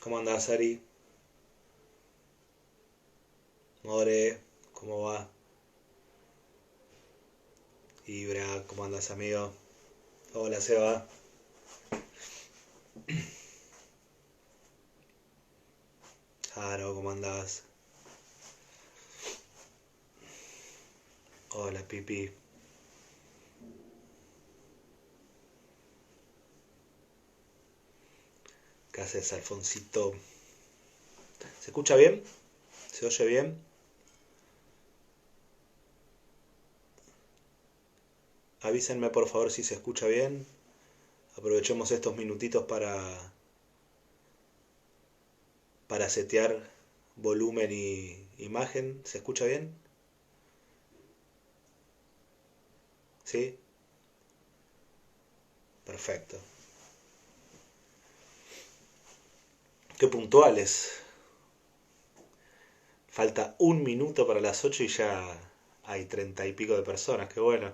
¿Cómo andás, Ari? More, ¿cómo va? Ibra, ¿cómo andas, amigo? Hola, Seba. Jaro, ¿cómo andás? Hola, Pipi. ¿Qué haces, Alfonsito? ¿Se escucha bien? ¿Se oye bien? Avísenme por favor si se escucha bien. Aprovechemos estos minutitos para setear volumen y imagen. ¿Se escucha bien? ¿Sí? Perfecto. Qué puntuales. Falta un minuto para las 8 y ya hay 30 y pico de personas. Qué bueno.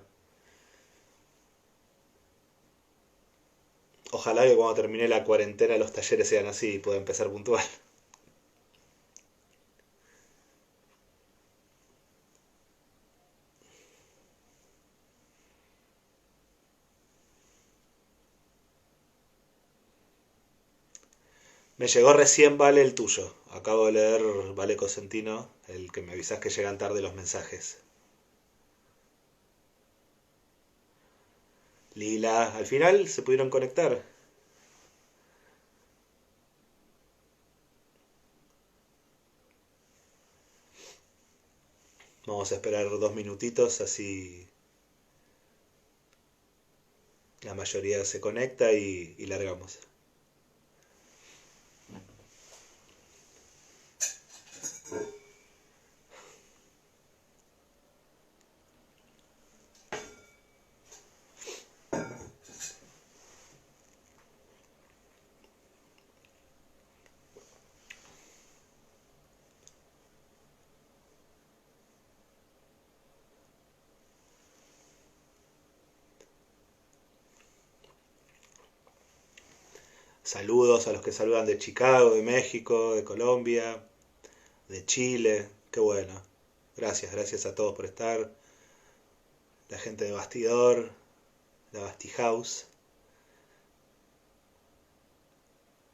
Ojalá que cuando termine la cuarentena los talleres sean así y pueda empezar puntual. Me llegó recién, Vale, el tuyo. Acabo de leer, Vale Cosentino, el que me avisás que llegan tarde los mensajes. Lila, al final se pudieron conectar. Vamos a esperar 2 minutitos, así la mayoría se conecta y largamos. Saludos a los que saludan de Chicago, de México, de Colombia, de Chile. Qué bueno. Gracias, gracias a todos por estar. La gente de Bastidor, la Basti House.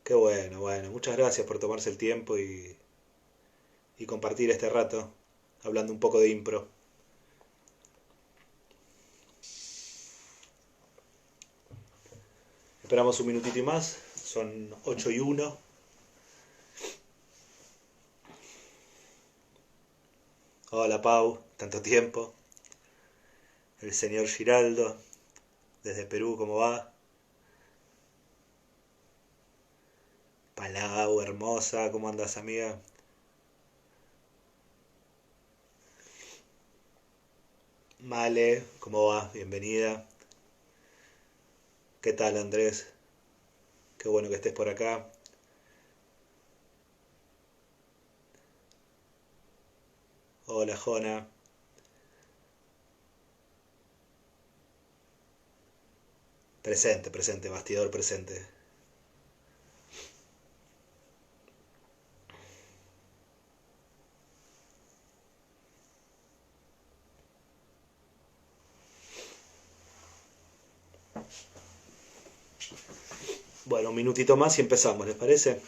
Qué bueno, bueno. Muchas gracias por tomarse el tiempo y compartir este rato hablando un poco de impro. Esperamos un minutito y más. Son 8:01. Hola, Pau. Tanto tiempo. El señor Giraldo. Desde Perú, ¿cómo va? Palau, hermosa. ¿Cómo andas, amiga? Male, ¿cómo va? Bienvenida. ¿Qué tal, Andrés? Qué bueno que estés por acá. Hola, Jona. Presente, presente, bastidor presente. Bueno, un minutito más y empezamos, ¿les parece?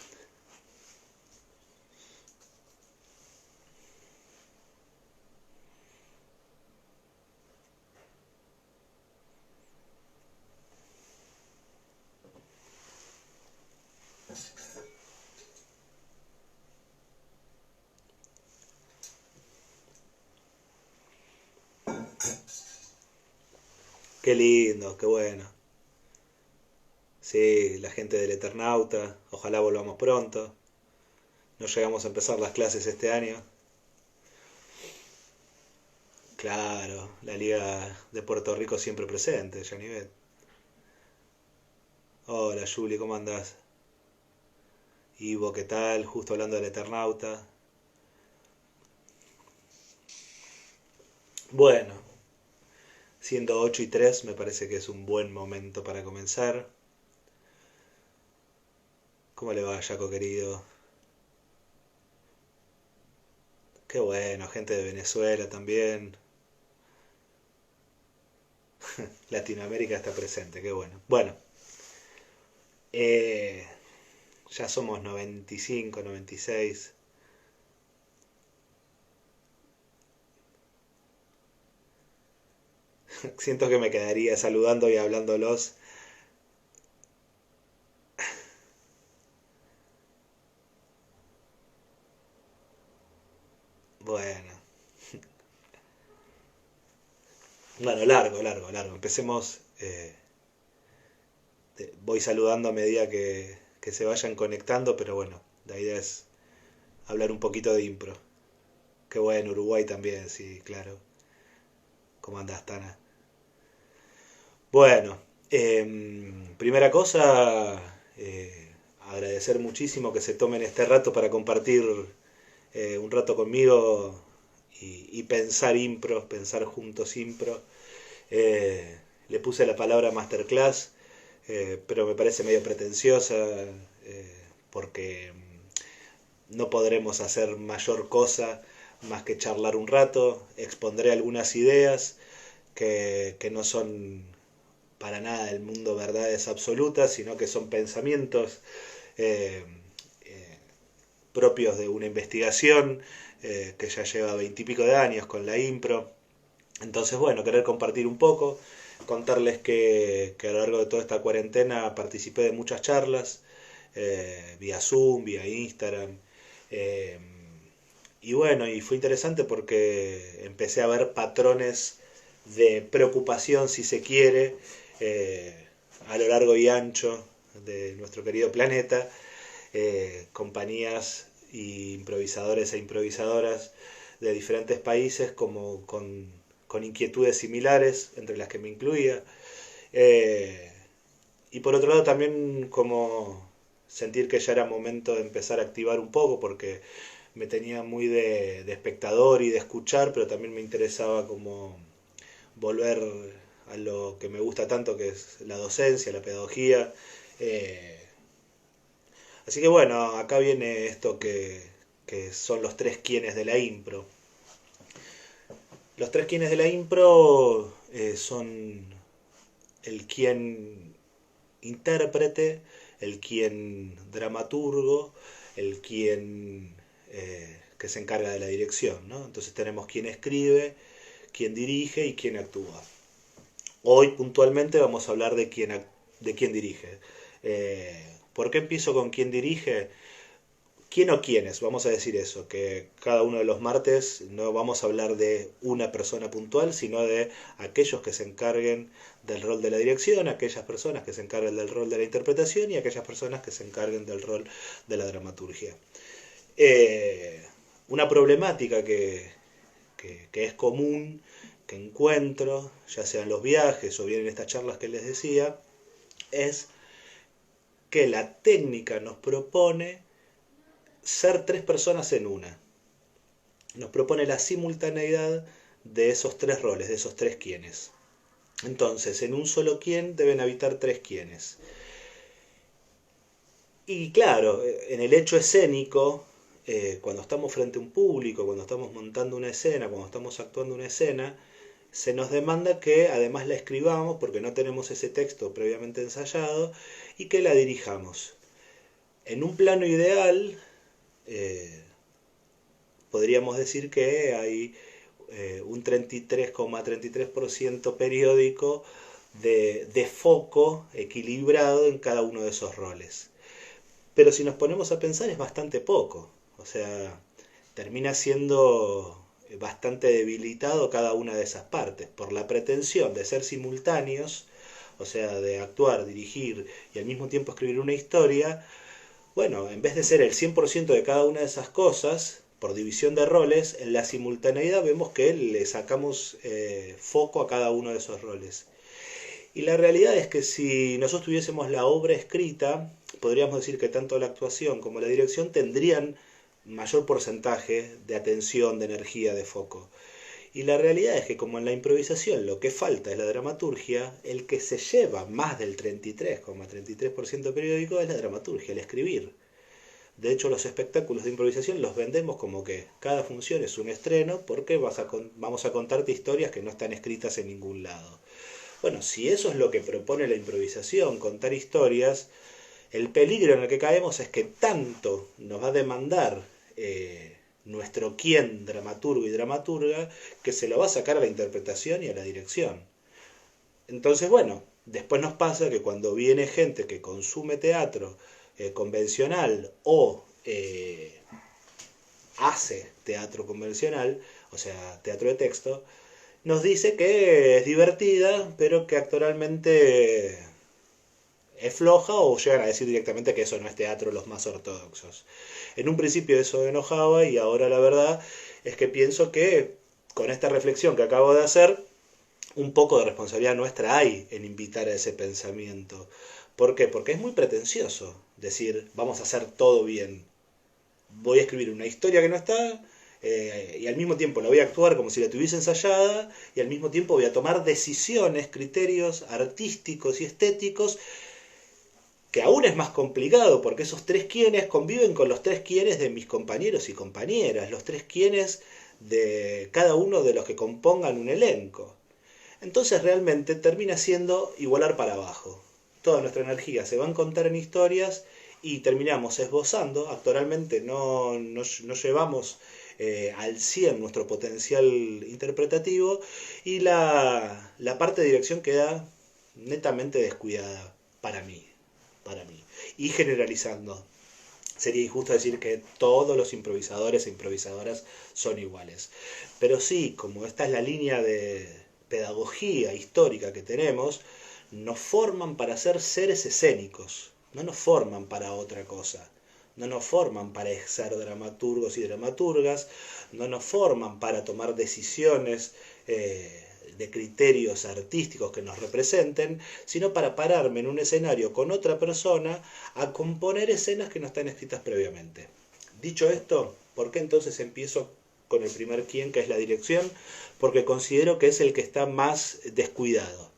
Qué lindo, qué bueno. Sí, la gente del Eternauta, ojalá volvamos pronto. No llegamos a empezar las clases este año. Claro, la Liga de Puerto Rico siempre presente, Janivet. Hola Juli, ¿cómo andás? Ivo, ¿qué tal? Justo hablando del Eternauta. Bueno, siendo 8:03 me parece que es un buen momento para comenzar. ¿Cómo le va, Jaco querido? Qué bueno, gente de Venezuela también. Latinoamérica está presente, qué bueno. Bueno, eh, ya somos 95, 96. Siento que me quedaría saludando y hablándolos. Bueno, bueno, largo, largo, largo. Empecemos. Voy saludando a medida que se vayan conectando, pero bueno, la idea es hablar un poquito de impro. Qué bueno, Uruguay también, sí, claro. ¿Cómo andás, Tana? Bueno, primera cosa, agradecer muchísimo que se tomen este rato para compartir un rato conmigo y pensar impro, pensar juntos impro. Le puse la palabra masterclass, pero me parece medio pretenciosa porque no podremos hacer mayor cosa más que charlar un rato. Expondré algunas ideas que no son para nada del mundo verdades absolutas, sino que son pensamientos eh, eh, propios de una investigación que ya lleva 20 y pico de años con la impro. Entonces, bueno, querer compartir un poco, contarles que a lo largo de toda esta cuarentena participé de muchas charlas, vía Zoom, vía Instagram, eh, y bueno, y fue interesante porque empecé a ver patrones de preocupación, si se quiere, eh, a lo largo y ancho de nuestro querido planeta, compañías y improvisadores e improvisadoras de diferentes países como con inquietudes similares, entre las que me incluía. Eh, y por otro lado también como sentir que ya era momento de empezar a activar un poco, porque me tenía muy de espectador y de escuchar, pero también me interesaba como volver a lo que me gusta tanto, que es la docencia, la pedagogía. Eh, Así que bueno, acá viene esto que son los tres quienes de la impro. Los tres quienes de la impro son el quien intérprete, el quien dramaturgo, el quien que se encarga de la dirección, ¿no? Entonces tenemos quien escribe, quien dirige y quien actúa. Hoy puntualmente vamos a hablar de quién dirige. ¿Por qué empiezo con quién dirige? ¿Quién o quiénes? Vamos a decir eso, que cada uno de los martes no vamos a hablar de una persona puntual, sino de aquellos que se encarguen del rol de la dirección, aquellas personas que se encarguen del rol de la interpretación y aquellas personas que se encarguen del rol de la dramaturgia. Eh, una problemática que es común, que encuentro, ya sea en los viajes o bien en estas charlas que les decía, es que la técnica nos propone ser tres personas en una. Nos propone la simultaneidad de esos tres roles, de esos tres quienes. Entonces, en un solo quien deben habitar tres quienes. Y claro, en el hecho escénico, cuando estamos frente a un público, cuando estamos montando una escena, cuando estamos actuando una escena, se nos demanda que además la escribamos porque no tenemos ese texto previamente ensayado y que la dirijamos. En un plano ideal, eh, podríamos decir que hay un 33,33% periódico de foco equilibrado en cada uno de esos roles. Pero si nos ponemos a pensar es bastante poco. O sea, termina siendo bastante debilitado cada una de esas partes por la pretensión de ser simultáneos, o sea, de actuar, dirigir y al mismo tiempo escribir una historia, bueno, en vez de ser el 100% de cada una de esas cosas, por división de roles, en la simultaneidad vemos que le sacamos foco a cada uno de esos roles. Y la realidad es que si nosotros tuviésemos la obra escrita, podríamos decir que tanto la actuación como la dirección tendrían mayor porcentaje de atención, de energía, de foco. Y la realidad es que como en la improvisación lo que falta es la dramaturgia, el que se lleva más del 33,33% periódico es la dramaturgia, el escribir. De hecho, los espectáculos de improvisación los vendemos como que cada función es un estreno porque vamos a contarte historias que no están escritas en ningún lado. Bueno, si eso es lo que propone la improvisación, contar historias, el peligro en el que caemos es que tanto nos va a demandar nuestro quién dramaturgo y dramaturga que se lo va a sacar a la interpretación y a la dirección. Entonces, bueno, después nos pasa que cuando viene gente que consume teatro convencional o hace teatro convencional, o sea, teatro de texto, nos dice que es divertida, pero que actoralmente es floja, o llegan a decir directamente que eso no es teatro, los más ortodoxos. En un principio eso me enojaba y ahora la verdad es que pienso que con esta reflexión que acabo de hacer, un poco de responsabilidad nuestra hay en invitar a ese pensamiento. ¿Por qué? Porque es muy pretencioso decir vamos a hacer todo bien. Voy a escribir una historia que no está, y al mismo tiempo la voy a actuar como si la tuviese ensayada, y al mismo tiempo voy a tomar decisiones, criterios artísticos y estéticos, que aún es más complicado porque esos tres quienes conviven con los tres quienes de mis compañeros y compañeras, los tres quienes de cada uno de los que compongan un elenco. Entonces realmente termina siendo igualar para abajo. Toda nuestra energía se va a contar en historias y terminamos esbozando, actoralmente no llevamos al 100 nuestro potencial interpretativo y la parte de dirección queda netamente descuidada para mí. Y generalizando, sería injusto decir que todos los improvisadores e improvisadoras son iguales. Pero sí, como esta es la línea de pedagogía histórica que tenemos, nos forman para ser seres escénicos, no nos forman para otra cosa. No nos forman para ser dramaturgos y dramaturgas, no nos forman para tomar decisiones de criterios artísticos que nos representen, sino para pararme en un escenario con otra persona a componer escenas que no están escritas previamente. Dicho esto, ¿por qué entonces empiezo con el primer quién, que es la dirección? Porque considero que es el que está más descuidado.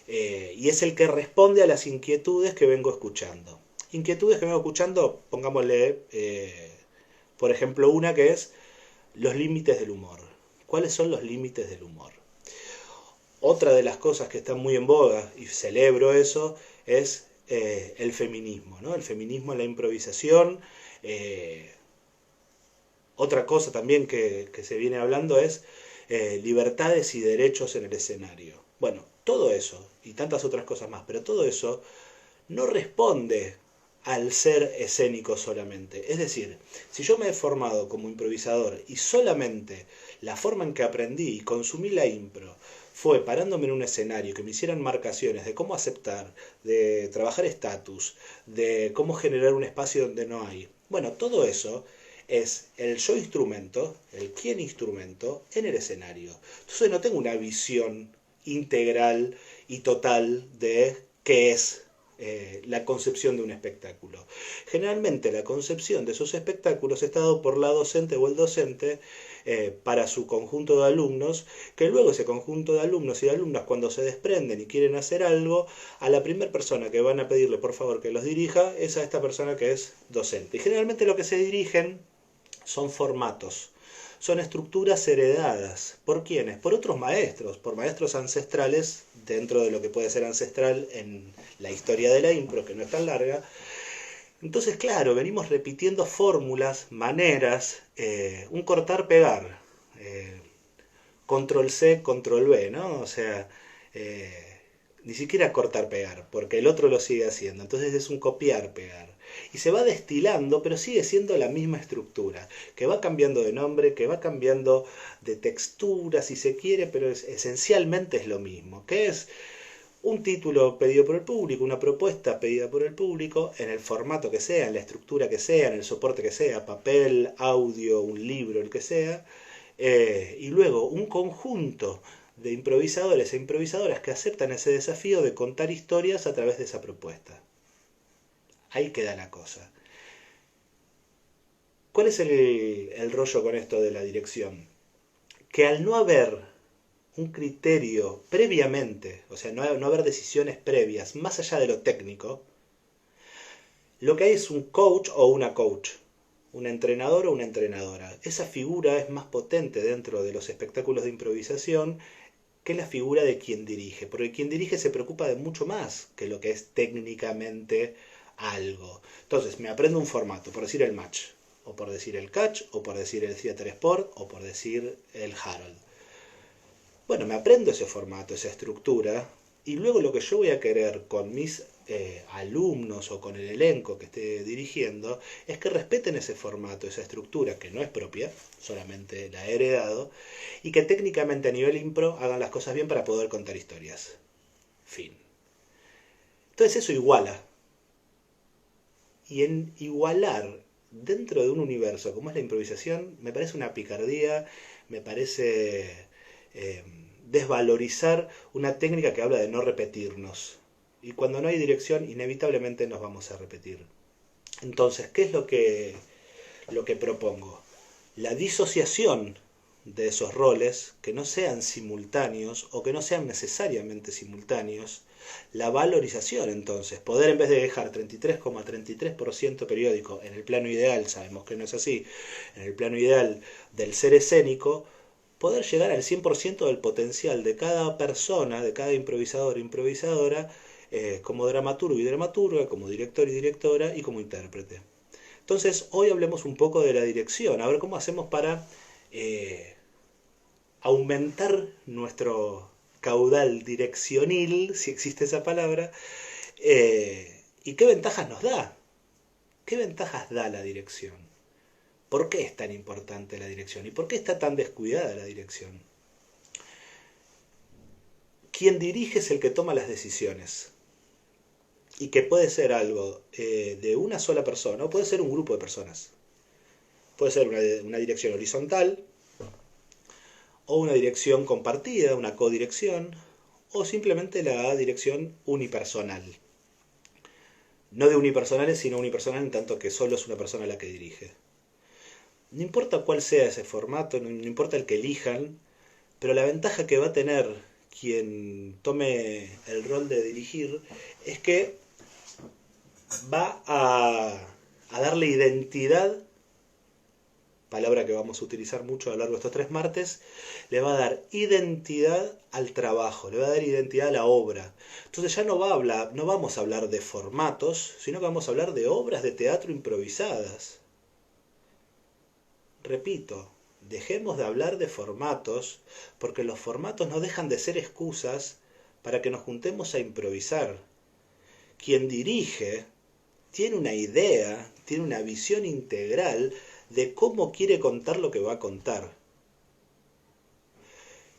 Y es el que responde a las inquietudes que vengo escuchando. Inquietudes que vengo escuchando, pongámosle, por ejemplo, una que es los límites del humor. ¿Cuáles son los límites del humor? Otra de las cosas que está muy en boga, y celebro eso, es el feminismo, ¿no? El feminismo en la improvisación. Otra cosa también que se viene hablando es libertades y derechos en el escenario. Bueno, todo eso, y tantas otras cosas más, pero todo eso no responde al ser escénico solamente. Es decir, si yo me he formado como improvisador y solamente la forma en que aprendí y consumí la impro fue parándome en un escenario, que me hicieran marcaciones de cómo aceptar, de trabajar estatus, de cómo generar un espacio donde no hay. Bueno, todo eso es el yo instrumento, el quién instrumento en el escenario. Entonces no tengo una visión integral y total de qué es la concepción de un espectáculo. Generalmente la concepción de esos espectáculos está dado por la docente o el docente para su conjunto de alumnos, que luego ese conjunto de alumnos y de alumnas, cuando se desprenden y quieren hacer algo, a la primera persona que van a pedirle por favor que los dirija es a esta persona que es docente. Y generalmente lo que se dirigen son formatos, son estructuras heredadas. ¿Por quiénes? Por otros maestros, por maestros ancestrales, dentro de lo que puede ser ancestral en la historia de la impro, que no es tan larga. Entonces, claro, venimos repitiendo fórmulas, maneras, un cortar-pegar, control C, control V, ¿no? O sea, ni siquiera cortar-pegar, porque el otro lo sigue haciendo. Entonces es un copiar-pegar. Y se va destilando, pero sigue siendo la misma estructura, que va cambiando de nombre, que va cambiando de textura, si se quiere, pero esencialmente es lo mismo, que es un título pedido por el público, una propuesta pedida por el público, en el formato que sea, en la estructura que sea, en el soporte que sea, papel, audio, un libro, el que sea, y luego un conjunto de improvisadores e improvisadoras que aceptan ese desafío de contar historias a través de esa propuesta. Ahí queda la cosa. ¿Cuál es el rollo con esto de la dirección? Que al no haber un criterio previamente, o sea, no haber decisiones previas más allá de lo técnico, lo que hay es un coach o una coach, un entrenador o una entrenadora. Esa figura es más potente dentro de los espectáculos de improvisación que la figura de quien dirige, porque quien dirige se preocupa de mucho más que lo que es técnicamente algo. Entonces, me aprendo un formato, por decir el match, o por decir el catch, o por decir el theater sport, o por decir el Harold. Bueno, me aprendo ese formato, esa estructura, y luego lo que yo voy a querer con mis alumnos o con el elenco que esté dirigiendo es que respeten ese formato, esa estructura que no es propia, solamente la he heredado, y que técnicamente a nivel impro hagan las cosas bien para poder contar historias. Fin. Entonces eso iguala. Y en igualar dentro de un universo como es la improvisación, me parece una picardía, me parece desvalorizar una técnica que habla de no repetirnos. Y cuando no hay dirección, inevitablemente nos vamos a repetir. Entonces, ¿qué es lo que propongo? La disociación de esos roles, que no sean simultáneos o que no sean necesariamente simultáneos. La valorización, entonces, poder en vez de dejar 33,33% periódico en el plano ideal, sabemos que no es así, en el plano ideal del ser escénico, poder llegar al 100% del potencial de cada persona, de cada improvisador e improvisadora, como dramaturgo y dramaturga, como director y directora y como intérprete. Entonces, hoy hablemos un poco de la dirección, a ver cómo hacemos para aumentar nuestro caudal direccionil, si existe esa palabra, y qué ventajas nos da. ¿Qué ventajas da la dirección? ¿Por qué es tan importante la dirección? ¿Y por qué está tan descuidada la dirección? Quien dirige es el que toma las decisiones. Y que puede ser algo de una sola persona o puede ser un grupo de personas. Puede ser una dirección horizontal o una dirección compartida, una codirección, o simplemente la dirección unipersonal. No de unipersonales, sino unipersonal en tanto que solo es una persona la que dirige. No importa cuál sea ese formato, no importa el que elijan, pero la ventaja que va a tener quien tome el rol de dirigir es que va a darle identidad, palabra que vamos a utilizar mucho a lo largo de estos 3 martes, le va a dar identidad al trabajo, le va a dar identidad a la obra. Entonces ya no vamos a hablar de formatos, sino que vamos a hablar de obras de teatro improvisadas. Repito, dejemos de hablar de formatos, porque los formatos no dejan de ser excusas para que nos juntemos a improvisar. Quien dirige tiene una idea, tiene una visión integral de cómo quiere contar lo que va a contar.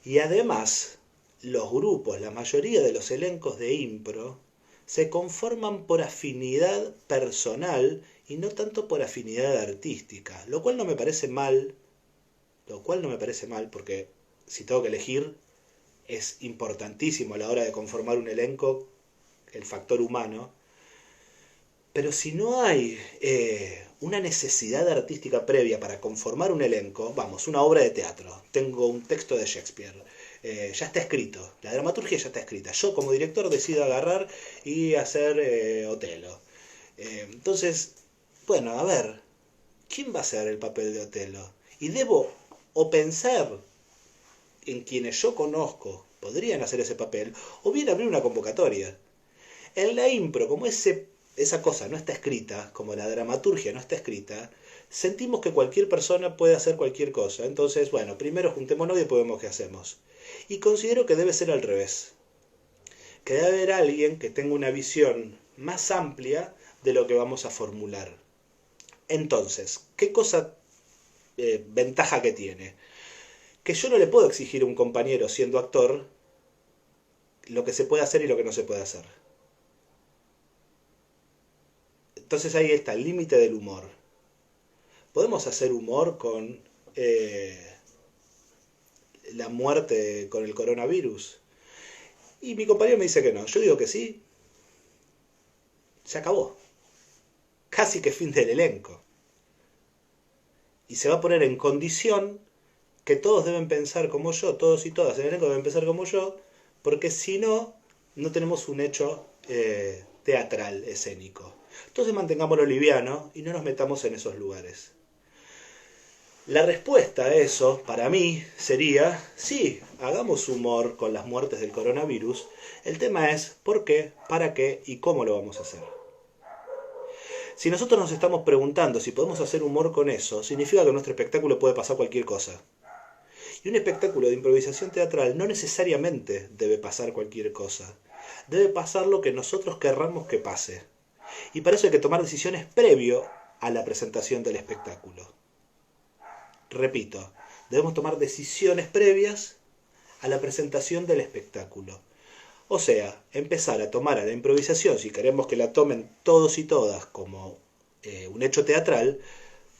Y además, los grupos, la mayoría de los elencos de impro, se conforman por afinidad personal y no tanto por afinidad artística, lo cual no me parece mal, porque si tengo que elegir, es importantísimo a la hora de conformar un elenco el factor humano. Pero si no hay una necesidad artística previa para conformar un elenco, vamos, una obra de teatro, tengo un texto de Shakespeare, ya está escrito, la dramaturgia ya está escrita, yo como director decido agarrar y hacer Otelo. Entonces, bueno, a ver, ¿quién va a hacer el papel de Otelo? Y debo o pensar en quienes yo conozco podrían hacer ese papel, o bien abrir una convocatoria. En la impro, como esa cosa no está escrita, como la dramaturgia no está escrita, sentimos que cualquier persona puede hacer cualquier cosa. Entonces, bueno, primero juntémonos y después vemos qué hacemos. Y considero que debe ser al revés. Que debe haber alguien que tenga una visión más amplia de lo que vamos a formular. Entonces, ¿qué ventaja que tiene? Que yo no le puedo exigir a un compañero siendo actor lo que se puede hacer y lo que no se puede hacer. Entonces ahí está el límite del humor. ¿Podemos hacer humor con la muerte con el coronavirus? Y mi compañero me dice que no. Yo digo que sí. Se acabó. Casi que fin del elenco. Y se va a poner en condición que todos deben pensar como yo, todos y todas en el elenco deben pensar como yo, porque si no, no tenemos un hecho teatral, escénico. Entonces mantengámoslo liviano y no nos metamos en esos lugares. La respuesta a eso, para mí, sería, sí, hagamos humor con las muertes del coronavirus. El tema es por qué, para qué y cómo lo vamos a hacer. Si nosotros nos estamos preguntando si podemos hacer humor con eso, significa que en nuestro espectáculo puede pasar cualquier cosa. Y un espectáculo de improvisación teatral no necesariamente debe pasar cualquier cosa. Debe pasar lo que nosotros querramos que pase. Y para eso hay que tomar decisiones previo a la presentación del espectáculo. Repito, debemos tomar decisiones previas a la presentación del espectáculo. O sea, empezar a tomar a la improvisación, si queremos que la tomen todos y todas como un hecho teatral,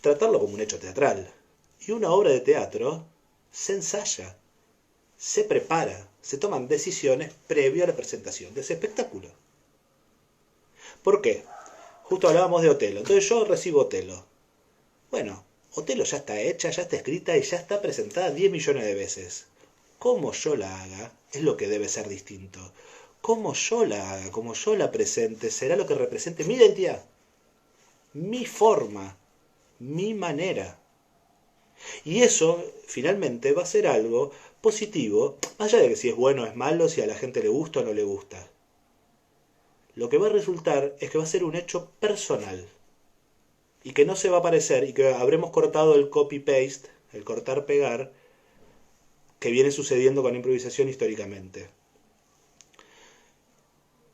tratarlo como un hecho teatral. Y una obra de teatro se ensaya, se prepara, se toman decisiones previo a la presentación de ese espectáculo. ¿Por qué? Justo hablábamos de Otelo. Entonces yo recibo Otelo. Bueno, Otelo ya está hecha, ya está escrita y ya está presentada 10 millones de veces. Cómo yo la haga es lo que debe ser distinto. Cómo yo la haga, cómo yo la presente, será lo que represente mi identidad, mi forma, mi manera. Y eso, finalmente, va a ser algo positivo, más allá de que si es bueno o es malo, si a la gente le gusta o no le gusta. Lo que va a resultar es que va a ser un hecho personal. Y que no se va a parecer, y que habremos cortado el copy-paste, el cortar-pegar, que viene sucediendo con la improvisación históricamente.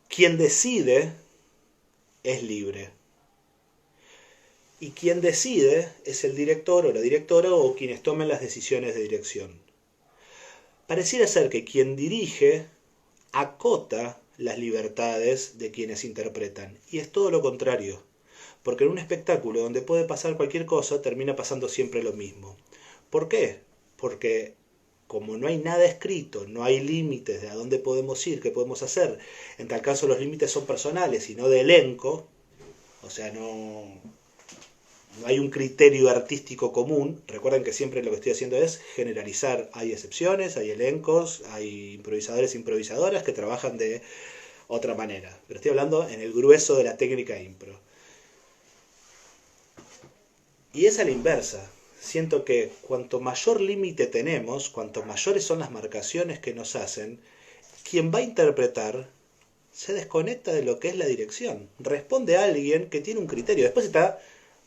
Quien decide es libre. Y quien decide es el director o la directora o quienes tomen las decisiones de dirección. Pareciera ser que quien dirige acota las libertades de quienes interpretan. Y es todo lo contrario. Porque en un espectáculo donde puede pasar cualquier cosa, termina pasando siempre lo mismo. ¿Por qué? Porque como no hay nada escrito, no hay límites de a dónde podemos ir, qué podemos hacer. En tal caso los límites son personales y no de elenco. O sea, no hay un criterio artístico común. Recuerden que siempre lo que estoy haciendo es generalizar. Hay excepciones, hay elencos, hay improvisadores e improvisadoras que trabajan de otra manera. Pero estoy hablando en el grueso de la técnica impro. Y es a la inversa. Siento que cuanto mayor límite tenemos, cuanto mayores son las marcaciones que nos hacen, quien va a interpretar se desconecta de lo que es la dirección. Responde a alguien que tiene un criterio. Después está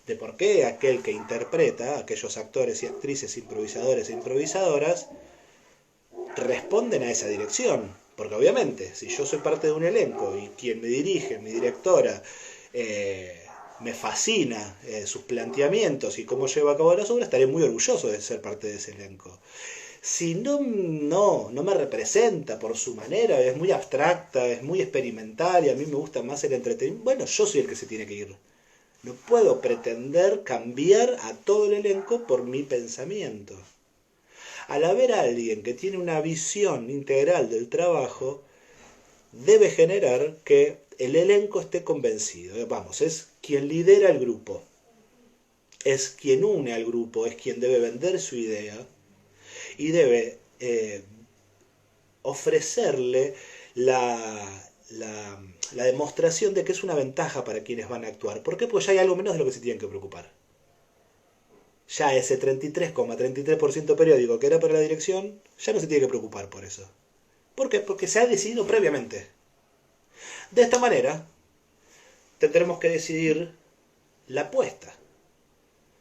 de por qué aquel que interpreta, aquellos actores y actrices, improvisadores e improvisadoras, responden a esa dirección. Porque obviamente, si yo soy parte de un elenco y quien me dirige, mi directora, me fascina sus planteamientos y cómo lleva a cabo las obras, estaré muy orgulloso de ser parte de ese elenco. Si no me representa por su manera, es muy abstracta, es muy experimental y a mí me gusta más el entretenimiento, bueno, yo soy el que se tiene que ir. No puedo pretender cambiar a todo el elenco por mi pensamiento. Al haber alguien que tiene una visión integral del trabajo, debe generar que el elenco esté convencido. Vamos, es quien lidera el grupo, es quien une al grupo, es quien debe vender su idea y debe ofrecerle la demostración de que es una ventaja para quienes van a actuar. ¿Por qué? Porque ya hay algo menos de lo que se tienen que preocupar. Ya ese 33,33% periódico que era para la dirección, ya no se tiene que preocupar por eso. ¿Por qué? Porque se ha decidido previamente. De esta manera, tendremos que decidir la apuesta.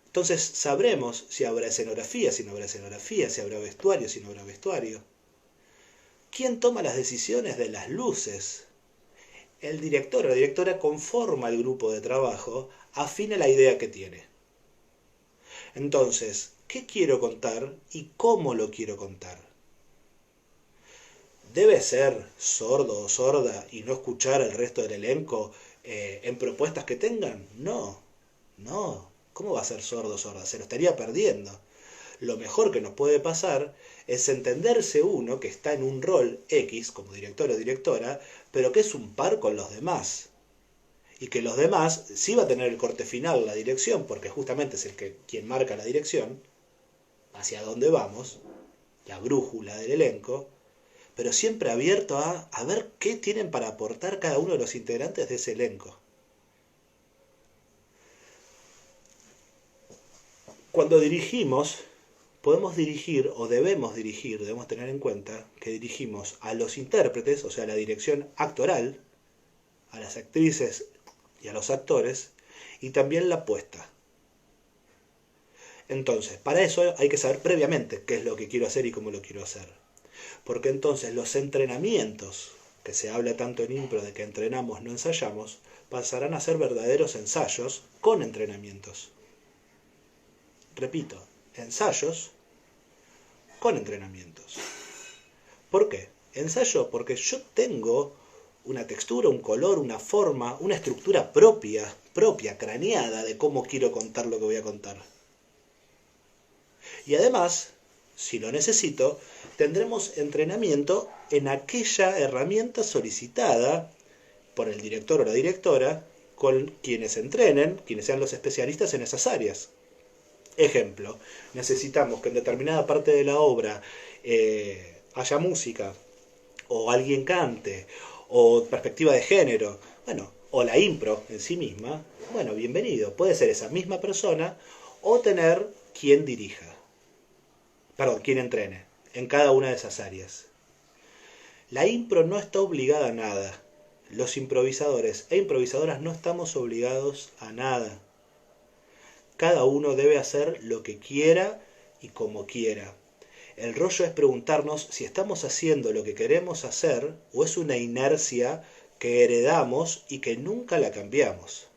Entonces sabremos si habrá escenografía, si no habrá escenografía, si habrá vestuario, si no habrá vestuario. ¿Quién toma las decisiones de las luces? El director o la directora conforma el grupo de trabajo, afina la idea que tiene. Entonces, ¿qué quiero contar y cómo lo quiero contar? ¿Debe ser sordo o sorda y no escuchar al resto del elenco en propuestas que tengan? No, no. ¿Cómo va a ser sordo o sorda? Se lo estaría perdiendo. Lo mejor que nos puede pasar es entenderse uno que está en un rol X, como director o directora, pero que es un par con los demás. Y que los demás sí va a tener el corte final, la dirección, porque justamente es quien marca la dirección, hacia dónde vamos, la brújula del elenco, pero siempre abierto a ver qué tienen para aportar cada uno de los integrantes de ese elenco. Cuando dirigimos, podemos dirigir o debemos tener en cuenta que dirigimos a los intérpretes, o sea, la dirección actoral, a las actrices y a los actores, y también la puesta. Entonces, para eso hay que saber previamente qué es lo que quiero hacer y cómo lo quiero hacer. Porque entonces los entrenamientos, que se habla tanto en impro de que entrenamos, no ensayamos, pasarán a ser verdaderos ensayos con entrenamientos. Repito, ensayos con entrenamientos. ¿Por qué? Ensayo porque yo tengo una textura, un color, una forma, una estructura propia, craneada de cómo quiero contar lo que voy a contar. Y además, si lo necesito, tendremos entrenamiento en aquella herramienta solicitada por el director o la directora con quienes entrenen, quienes sean los especialistas en esas áreas. Ejemplo, necesitamos que en determinada parte de la obra haya música, o alguien cante, o perspectiva de género, bueno, o la impro en sí misma, bueno, bienvenido. Puede ser esa misma persona o tener quien dirija, quien entrene en cada una de esas áreas. La impro no está obligada a nada. Los improvisadores e improvisadoras no estamos obligados a nada. Cada uno debe hacer lo que quiera y como quiera. El rollo es preguntarnos si estamos haciendo lo que queremos hacer o es una inercia que heredamos y que nunca la cambiamos.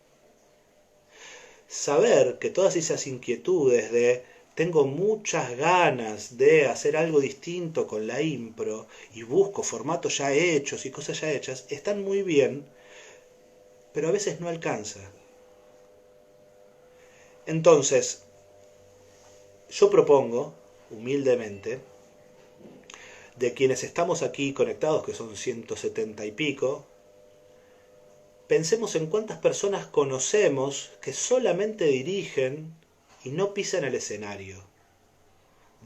Saber que todas esas inquietudes de tengo muchas ganas de hacer algo distinto con la impro y busco formatos ya hechos y cosas ya hechas, están muy bien, pero a veces no alcanza. Entonces, yo propongo, humildemente, de quienes estamos aquí conectados, que son 170 y pico, pensemos en cuántas personas conocemos que solamente dirigen y no pisan el escenario.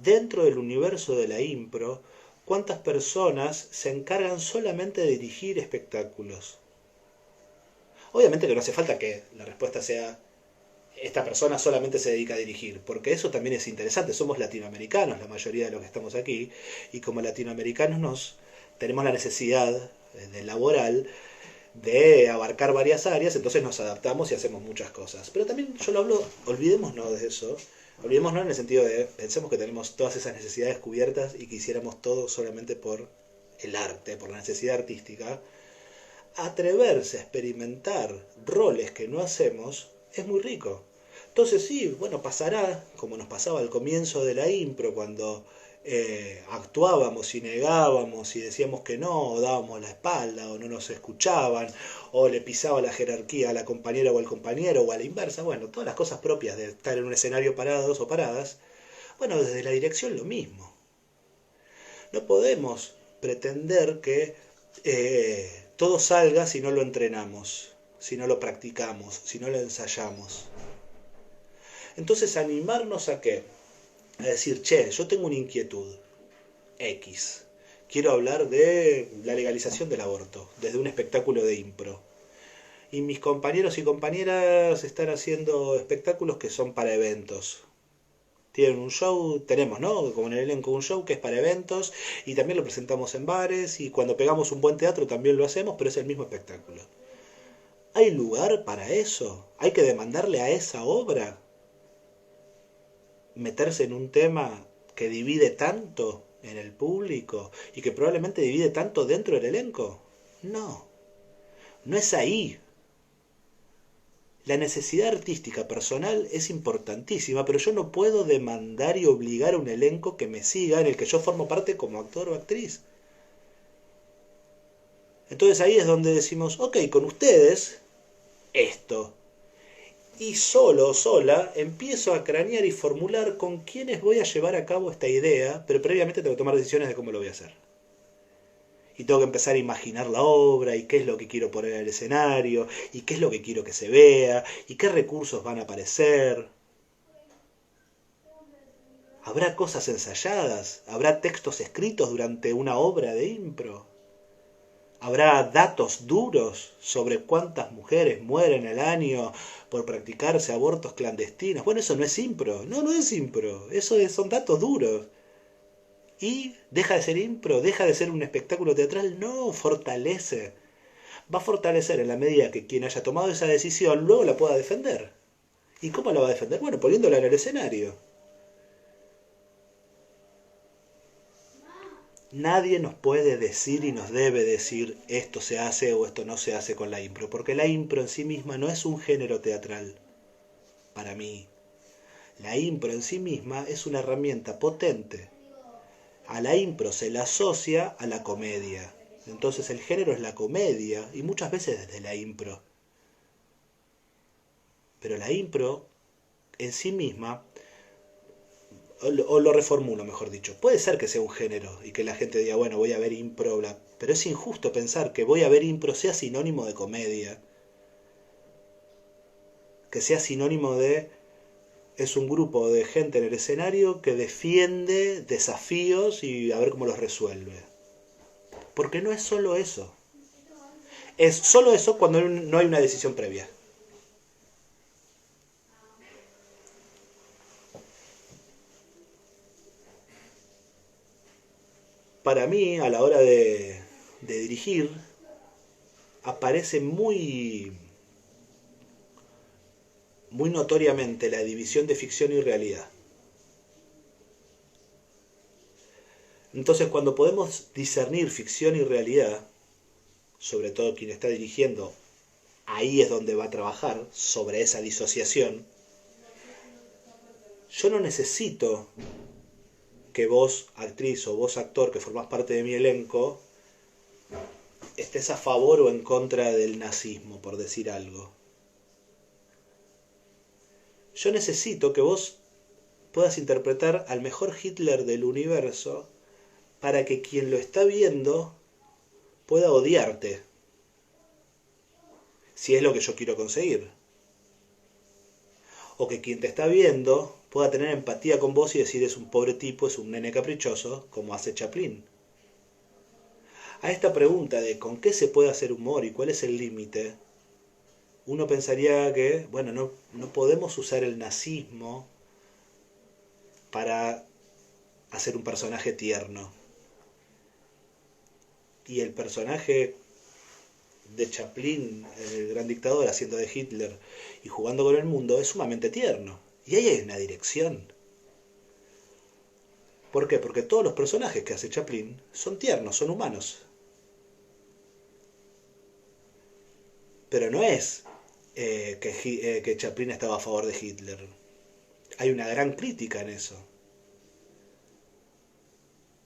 Dentro del universo de la impro, ¿cuántas personas se encargan solamente de dirigir espectáculos? Obviamente que no hace falta que la respuesta sea esta persona solamente se dedica a dirigir, porque eso también es interesante. Somos latinoamericanos, la mayoría de los que estamos aquí, y como latinoamericanos tenemos la necesidad laboral de abarcar varias áreas, entonces nos adaptamos y hacemos muchas cosas. Pero también yo lo hablo, olvidémonos de eso, olvidémonos en el sentido de, pensemos que tenemos todas esas necesidades cubiertas y que hiciéramos todo solamente por el arte, por la necesidad artística. Atreverse a experimentar roles que no hacemos es muy rico. Entonces sí, bueno, pasará, como nos pasaba al comienzo de la impro, cuando actuábamos y negábamos y decíamos que no, o dábamos la espalda, o no nos escuchaban, o le pisaba la jerarquía a la compañera o al compañero, o a la inversa, bueno, todas las cosas propias de estar en un escenario parados o paradas. Bueno, desde la dirección lo mismo. No podemos pretender que todo salga si no lo entrenamos, si no lo practicamos, si no lo ensayamos. Entonces animarnos a qué? A decir, che, yo tengo una inquietud X. Quiero hablar de la legalización del aborto desde un espectáculo de impro. Y mis compañeros y compañeras están haciendo espectáculos que son para eventos. Tienen un show, tenemos, ¿no? Como en el elenco un show que es para eventos y también lo presentamos en bares y cuando pegamos un buen teatro también lo hacemos, pero es el mismo espectáculo. ¿Hay lugar para eso? ¿Hay que demandarle a esa obra meterse en un tema que divide tanto en el público y que probablemente divide tanto dentro del elenco? No, no es ahí. La necesidad artística personal es importantísima, pero yo no puedo demandar y obligar a un elenco que me siga, en el que yo formo parte como actor o actriz. Entonces ahí es donde decimos, ok, con ustedes, esto. Y solo o sola empiezo a cranear y formular con quiénes voy a llevar a cabo esta idea, pero previamente tengo que tomar decisiones de cómo lo voy a hacer. Y tengo que empezar a imaginar la obra, y qué es lo que quiero poner en el escenario, y qué es lo que quiero que se vea, y qué recursos van a aparecer. ¿Habrá cosas ensayadas? ¿Habrá textos escritos durante una obra de impro? ¿Habrá datos duros sobre cuántas mujeres mueren al año por practicarse abortos clandestinos? Bueno, eso no es impro. No, no es impro. Son datos duros. ¿Y deja de ser impro? ¿Deja de ser un espectáculo teatral? No, fortalece. Va a fortalecer en la medida que quien haya tomado esa decisión luego la pueda defender. ¿Y cómo la va a defender? Bueno, poniéndola en el escenario. Nadie nos puede decir y nos debe decir esto se hace o esto no se hace con la impro, porque la impro en sí misma no es un género teatral. Para mí, la impro en sí misma es una herramienta potente. A la impro se la asocia a la comedia. Entonces el género es la comedia y muchas veces desde la impro. Pero la impro en sí misma, o lo reformulo mejor dicho, puede ser que sea un género y que la gente diga, bueno, voy a ver impro, bla, pero es injusto pensar que voy a ver impro sea sinónimo de comedia, que sea sinónimo de es un grupo de gente en el escenario que defiende desafíos y a ver cómo los resuelve. Porque no es solo eso. Es solo eso cuando no hay una decisión previa. Para mí, a la hora de dirigir, aparece muy notoriamente la división de ficción y realidad. Entonces, cuando podemos discernir ficción y realidad, sobre todo quien está dirigiendo, ahí es donde va a trabajar sobre esa disociación. Yo no necesito que vos, actriz o vos, actor, que formás parte de mi elenco, estés a favor o en contra del nazismo, por decir algo. Yo necesito que vos puedas interpretar al mejor Hitler del universo para que quien lo está viendo pueda odiarte, si es lo que yo quiero conseguir. O que quien te está viendo pueda tener empatía con vos y decir es un pobre tipo, es un nene caprichoso, como hace Chaplin. A esta pregunta de con qué se puede hacer humor y cuál es el límite, uno pensaría que, bueno, no podemos usar el nazismo para hacer un personaje tierno. Y el personaje de Chaplin, el gran dictador, haciendo de Hitler y jugando con el mundo, es sumamente tierno. Y ahí hay una dirección. ¿Por qué? Porque todos los personajes que hace Chaplin son tiernos, son humanos. Pero no es que Chaplin estaba a favor de Hitler. Hay una gran crítica en eso.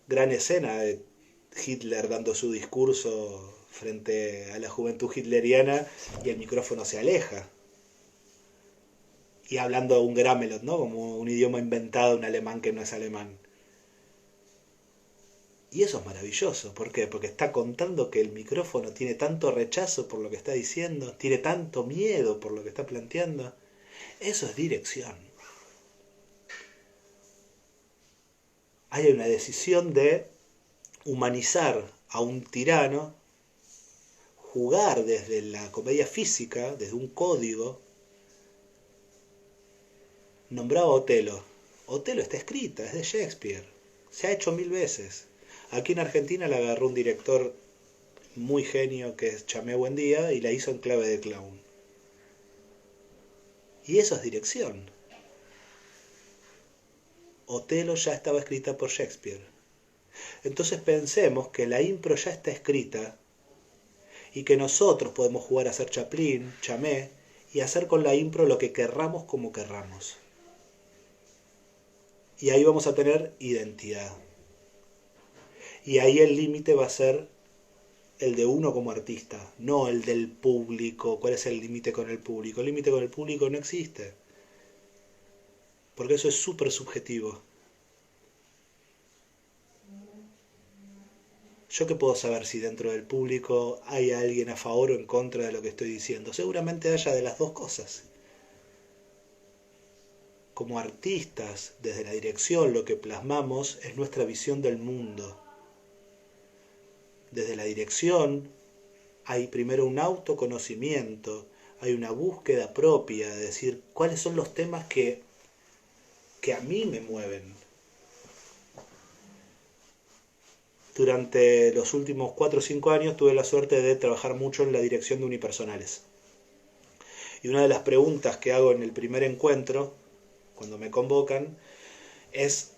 Gran escena de Hitler dando su discurso frente a la juventud hitleriana y el micrófono se aleja. Y hablando un Gramelot, ¿no? Como un idioma inventado, un alemán que no es alemán. Y eso es maravilloso. ¿Por qué? Porque está contando que el micrófono tiene tanto rechazo por lo que está diciendo, tiene tanto miedo por lo que está planteando. Eso es dirección. Hay una decisión de humanizar a un tirano, jugar desde la comedia física, desde un código. Nombraba a Otelo. Otelo está escrita, es de Shakespeare. Se ha hecho 1000 veces. Aquí en Argentina la agarró un director muy genio que es Chamé Buendía y la hizo en clave de clown. Y eso es dirección. Otelo ya estaba escrita por Shakespeare. Entonces pensemos que la impro ya está escrita y que nosotros podemos jugar a ser Chaplin, Chamé y hacer con la impro lo que querramos como querramos. Y ahí vamos a tener identidad. Y ahí el límite va a ser el de uno como artista, no el del público. ¿Cuál es el límite con el público? El límite con el público no existe, porque eso es súper subjetivo. ¿Yo qué puedo saber si dentro del público hay alguien a favor o en contra de lo que estoy diciendo? Seguramente haya de las dos cosas. Como artistas, desde la dirección, lo que plasmamos es nuestra visión del mundo. Desde la dirección hay primero un autoconocimiento, hay una búsqueda propia de decir cuáles son los temas que a mí me mueven. Durante los últimos 4 o 5 años tuve la suerte de trabajar mucho en la dirección de unipersonales. Y una de las preguntas que hago en el primer encuentro, cuando me convocan, es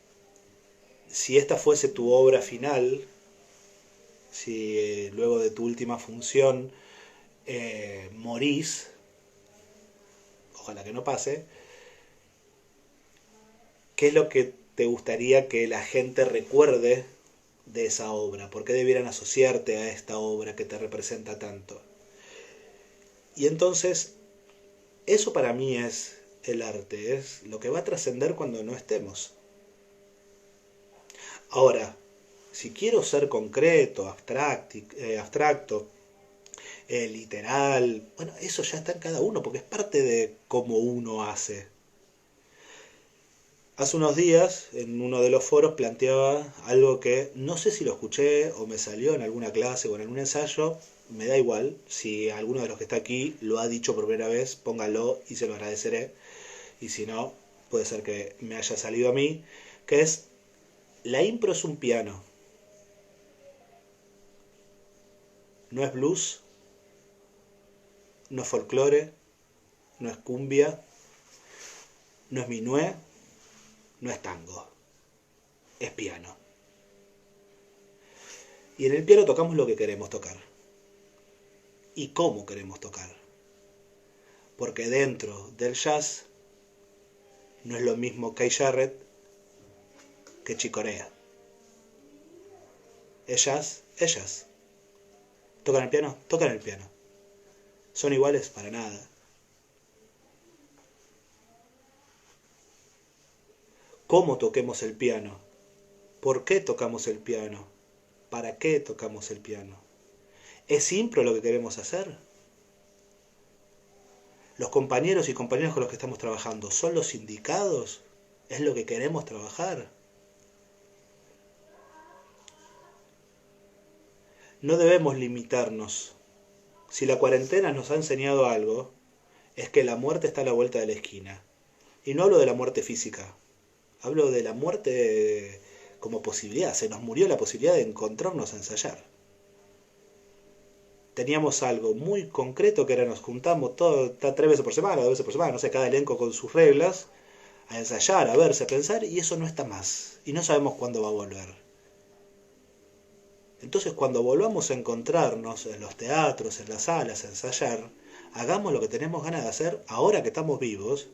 si esta fuese tu obra final, si luego de tu última función morís, ojalá que no pase, ¿qué es lo que te gustaría que la gente recuerde de esa obra? ¿Por qué debieran asociarte a esta obra que te representa tanto? Y entonces, eso para mí es el arte, es lo que va a trascender cuando no estemos. Ahora, si quiero ser concreto, abstracto, literal, bueno, eso ya está en cada uno, porque es parte de cómo uno hace. Hace unos días, en uno de los foros, planteaba algo que no sé si lo escuché o me salió en alguna clase o en algún ensayo, me da igual, si alguno de los que está aquí lo ha dicho por primera vez, póngalo y se lo agradeceré, y si no, puede ser que me haya salido a mí, que es, la impro es un piano, no es blues, no es folclore, no es cumbia, no es minué, no es tango, es piano. Y en el piano tocamos lo que queremos tocar. Y cómo queremos tocar. Porque dentro del jazz no es lo mismo Keith Jarrett que Chick Corea. Es jazz, es jazz. ¿Tocan el piano? Tocan el piano. ¿Son iguales? Para nada. ¿Cómo toquemos el piano? ¿Por qué tocamos el piano? ¿Para qué tocamos el piano? ¿Es impro lo que queremos hacer? ¿Los compañeros y compañeras con los que estamos trabajando son los indicados? ¿Es lo que queremos trabajar? No debemos limitarnos. Si la cuarentena nos ha enseñado algo, es que la muerte está a la vuelta de la esquina. Y no hablo de la muerte física, hablo de la muerte como posibilidad. Se nos murió la posibilidad de encontrarnos a ensayar. Teníamos algo muy concreto que era nos juntamos 3 veces por semana, 2 veces por semana, no sé, cada elenco con sus reglas, a ensayar, a verse, a pensar, y eso no está más. Y no sabemos cuándo va a volver. Entonces cuando volvamos a encontrarnos en los teatros, en las salas, a ensayar, hagamos lo que tenemos ganas de hacer ahora que estamos vivos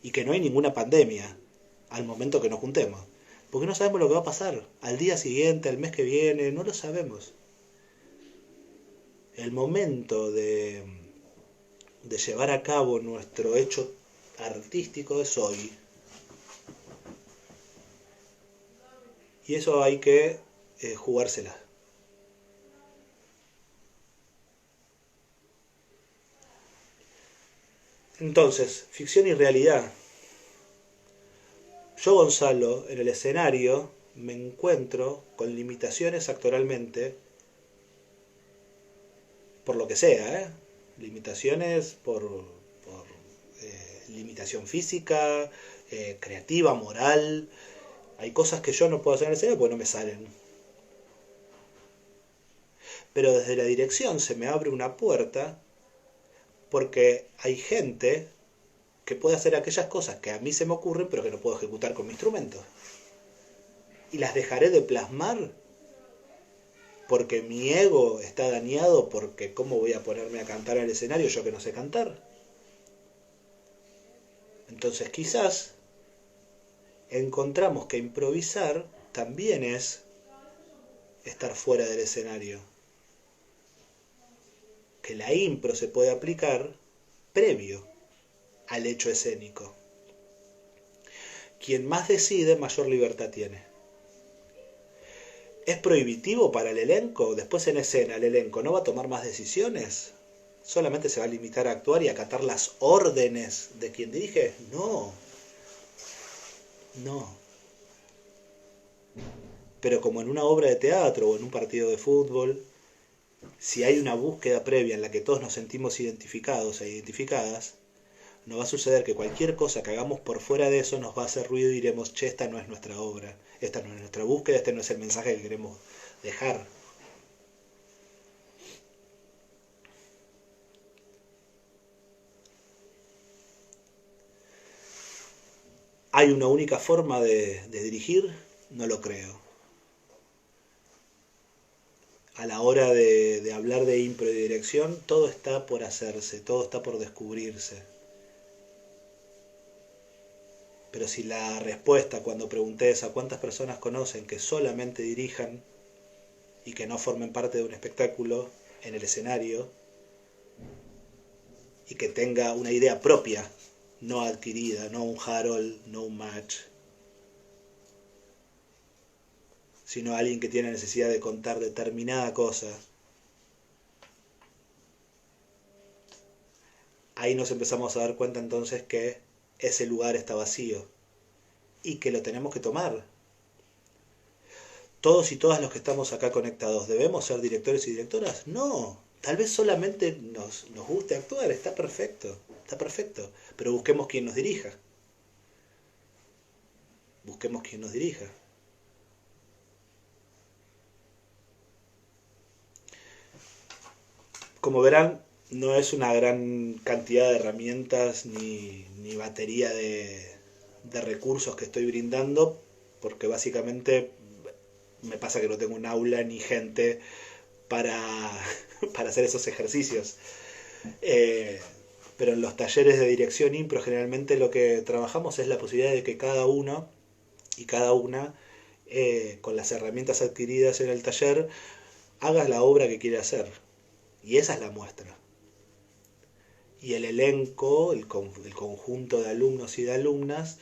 y que no hay ninguna pandemia al momento que nos juntemos. Porque no sabemos lo que va a pasar al día siguiente, al mes que viene, no lo sabemos. El momento de llevar a cabo nuestro hecho artístico es hoy. Y eso hay que jugársela. Entonces, ficción y realidad. Yo, Gonzalo, en el escenario me encuentro con limitaciones actoralmente, por lo que sea, limitaciones por limitación física, creativa, moral. Hay cosas que yo no puedo hacer en el escenario porque no me salen. Pero desde la dirección se me abre una puerta porque hay gente que puede hacer aquellas cosas que a mí se me ocurren pero que no puedo ejecutar con mi instrumento. Y las dejaré de plasmar porque mi ego está dañado, porque ¿cómo voy a ponerme a cantar al escenario yo que no sé cantar? Entonces quizás encontramos que improvisar también es estar fuera del escenario. que la impro se puede aplicar previo al hecho escénico. Quien más decide, mayor libertad tiene. ¿Es prohibitivo para el elenco? Después en escena, ¿el elenco no va a tomar más decisiones? ¿Solamente se va a limitar a actuar y acatar las órdenes de quien dirige? No. No. Pero como en una obra de teatro o en un partido de fútbol, si hay una búsqueda previa en la que todos nos sentimos identificados e identificadas, no va a suceder que cualquier cosa que hagamos por fuera de eso nos va a hacer ruido y diremos, che, esta no es nuestra obra, esta no es nuestra búsqueda, este no es el mensaje que queremos dejar. ¿Hay una única forma de dirigir? No lo creo. A la hora de hablar de impro y dirección, todo está por hacerse, todo está por descubrirse. Pero si la respuesta cuando pregunté es a cuántas personas conocen que solamente dirijan y que no formen parte de un espectáculo en el escenario y que tenga una idea propia, no adquirida, no un Harold, no un Match, sino alguien que tiene necesidad de contar determinada cosa, ahí nos empezamos a dar cuenta entonces que ese lugar está vacío y que lo tenemos que tomar. Todos y todas los que estamos acá conectados, ¿debemos ser directores y directoras? No, tal vez solamente nos guste actuar, está perfecto, pero busquemos quien nos dirija. Busquemos quien nos dirija. Como verán, no es una gran cantidad de herramientas ni batería de recursos que estoy brindando, porque básicamente me pasa que no tengo un aula ni gente para, para hacer esos ejercicios. Pero en los talleres de dirección impro generalmente lo que trabajamos es la posibilidad de que cada uno y cada una, con las herramientas adquiridas en el taller, haga la obra que quiere hacer. Y esa es la muestra. Y el elenco, el conjunto de alumnos y de alumnas,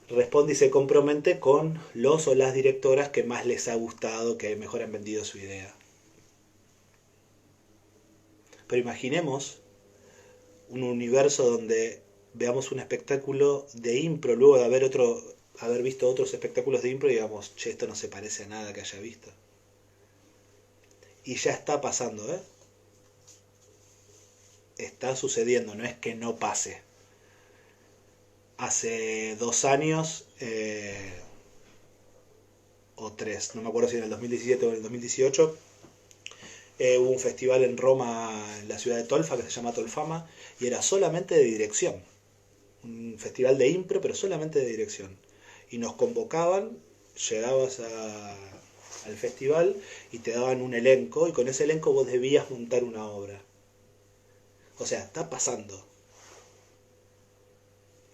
responde y se compromete con los o las directoras que más les ha gustado, que mejor han vendido su idea. Pero imaginemos un universo donde veamos un espectáculo de impro, luego de haber visto otros espectáculos de impro y digamos, che, esto no se parece a nada que haya visto. Y ya está pasando, ¿eh? Está sucediendo, no es que no pase. Hace 2 años, o 3, no me acuerdo si en el 2017 o en el 2018, hubo un festival en Roma, en la ciudad de Tolfa, que se llama Tolfama, y era solamente de dirección. Un festival de impro, pero solamente de dirección. Y nos convocaban, llegabas al festival y te daban un elenco, y con ese elenco vos debías montar una obra. O sea, está pasando.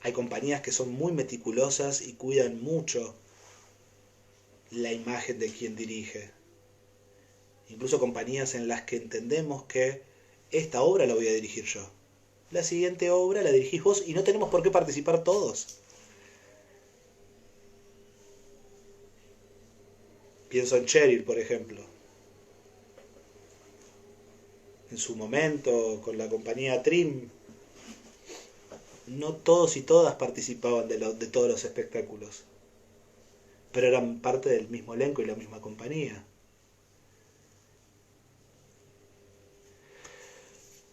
Hay compañías que son muy meticulosas y cuidan mucho la imagen de quien dirige. Incluso compañías en las que entendemos que esta obra la voy a dirigir yo. La siguiente obra la dirigís vos y no tenemos por qué participar todos. Pienso en Cheryl, por ejemplo. En su momento, con la compañía Trim, no todos y todas participaban de todos los espectáculos, pero eran parte del mismo elenco y la misma compañía.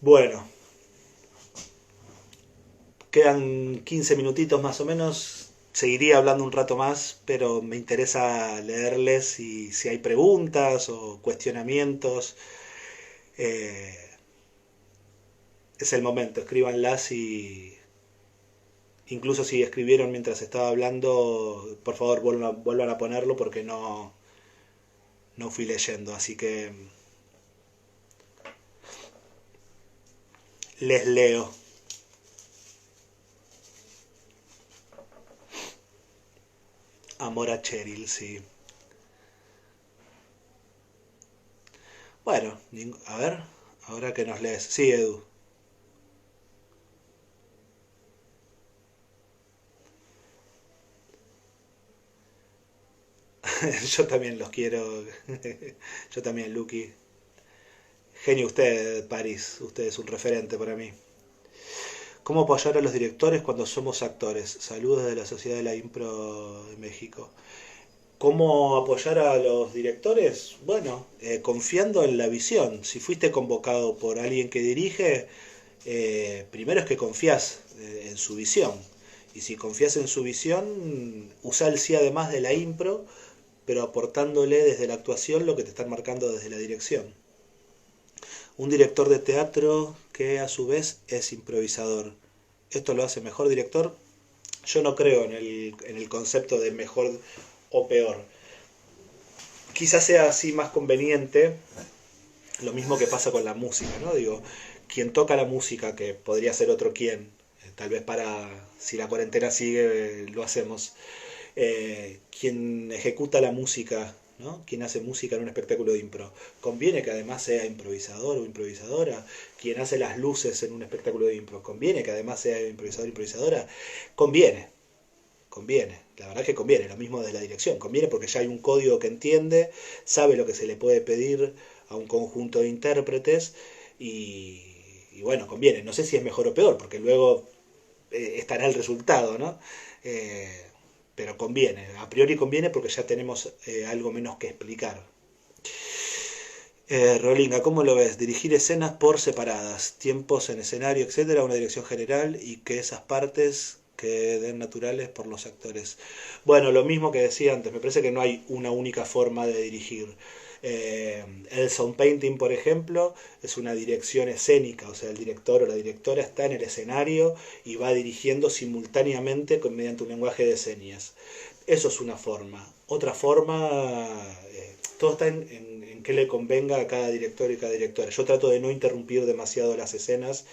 Bueno, quedan 15 minutitos más o menos. Seguiría hablando un rato más, pero me interesa leerles y si hay preguntas o cuestionamientos. eh, es el momento, escríbanlas y incluso si escribieron mientras estaba hablando, por favor vuelvan a ponerlo porque no fui leyendo, así que les leo. Amor a Cheryl, sí. Bueno, a ver, Ahora que nos lees. Sí, Edu. Yo también los quiero. Yo también, Lucky. Genio usted, París. Usted es un referente para mí. ¿Cómo apoyar a los directores cuando somos actores? Saludos de la Sociedad de la Impro de México. ¿Cómo apoyar a los directores? Bueno, confiando en la visión. Si fuiste convocado por alguien que dirige, primero es que confías en su visión. Y si confías en su visión, usa el sí además de la impro, pero aportándole desde la actuación lo que te están marcando desde la dirección. Un director de teatro que a su vez es improvisador. ¿Esto lo hace mejor director? Yo no creo en el concepto de mejor o peor. Quizás sea así más conveniente, lo mismo que pasa con la música, ¿no? Digo, quien toca la música, que podría ser otro quien, tal vez para, si la cuarentena sigue, lo hacemos, quien ejecuta la música, ¿no? Quien hace música en un espectáculo de impro. Conviene que además sea improvisador o improvisadora. Quien hace las luces en un espectáculo de impro. Conviene que además sea improvisador o improvisadora. Conviene, conviene. La verdad que conviene, lo mismo de la dirección. Conviene porque ya hay un código que entiende, sabe lo que se le puede pedir a un conjunto de intérpretes y bueno, conviene. No sé si es mejor o peor, porque luego estará el resultado, ¿no? Eh, pero conviene, a priori conviene porque ya tenemos algo menos que explicar. Rolinga, ¿cómo lo ves? Dirigir escenas por separadas, tiempos en escenario, etcétera, una dirección general y que esas partes queden naturales por los actores. Bueno, lo mismo que decía antes, me parece que no hay una única forma de dirigir. El sound painting, por ejemplo, es una dirección escénica, o sea, el director o la directora está en el escenario y va dirigiendo simultáneamente mediante un lenguaje de señas. Eso es una forma. Otra forma, todo está en qué le convenga a cada director y cada directora. Yo trato de no interrumpir demasiado las escenas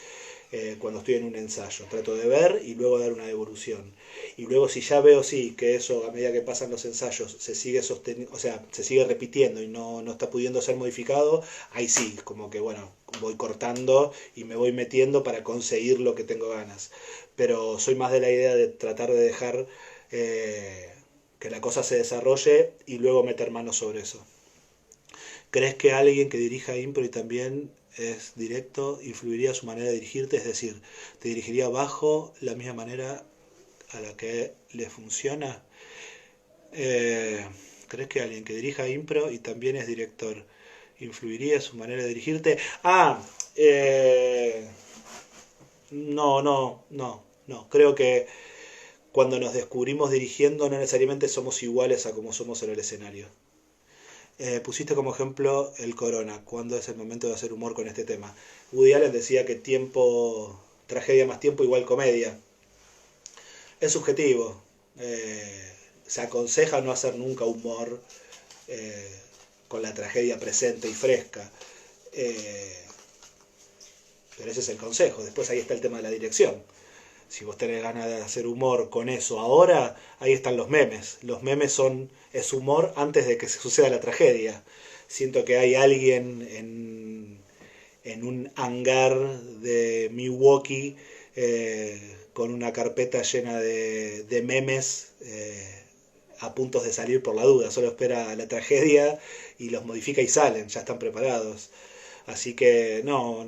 cuando estoy en un ensayo. Trato de ver y luego dar una devolución. Y luego si ya veo sí que eso a medida que pasan los ensayos se sigue sosteniendo, o sea, se sigue repitiendo y no está pudiendo ser modificado, ahí sí, como que bueno, voy cortando y me voy metiendo para conseguir lo que tengo ganas. Pero soy más de la idea de tratar de dejar que la cosa se desarrolle y luego meter manos sobre eso. ¿Crees que alguien que dirija impro y también es directo influiría su manera de dirigirte? Es decir, ¿te dirigiría bajo la misma manera a la que le funciona? Eh, ¿Crees que alguien que dirija impro y también es director influiría su manera de dirigirte? No. Creo que cuando nos descubrimos dirigiendo no necesariamente somos iguales a como somos en el escenario. Pusiste como ejemplo el corona. ¿Cuándo es el momento de hacer humor con este tema? Woody Allen decía que tiempo, tragedia más tiempo igual comedia. Es subjetivo. Se aconseja no hacer nunca humor eh, con la tragedia presente y fresca. Eh, pero ese es el consejo. Después ahí está el tema de la dirección. Si vos tenés ganas de hacer humor con eso ahora, ahí están los memes. Los memes es humor antes de que se suceda la tragedia. Siento que hay alguien en un hangar de Milwaukee con una carpeta llena de memes a puntos de salir por la duda. Solo espera la tragedia y los modifica y salen, ya están preparados. Así que no.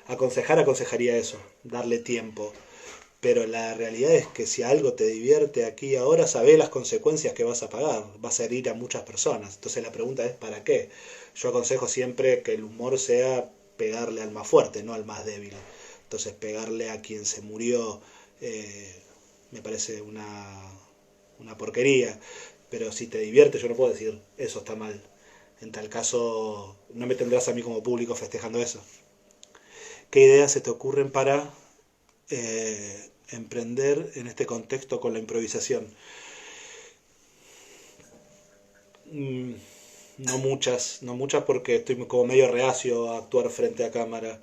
Aconsejaría eso, darle tiempo. Pero la realidad es que si algo te divierte aquí y ahora, sabés las consecuencias que vas a pagar. Vas a herir a muchas personas. Entonces la pregunta es ¿para qué? Yo aconsejo siempre que el humor sea pegarle al más fuerte, no al más débil. Entonces pegarle a quien se murió me parece una porquería. Pero si te divierte, yo no puedo decir eso está mal. En tal caso, no me tendrás a mí como público festejando eso. ¿Qué ideas se te ocurren para emprender en este contexto con la improvisación? Mm, no muchas porque estoy como medio reacio a actuar frente a cámara.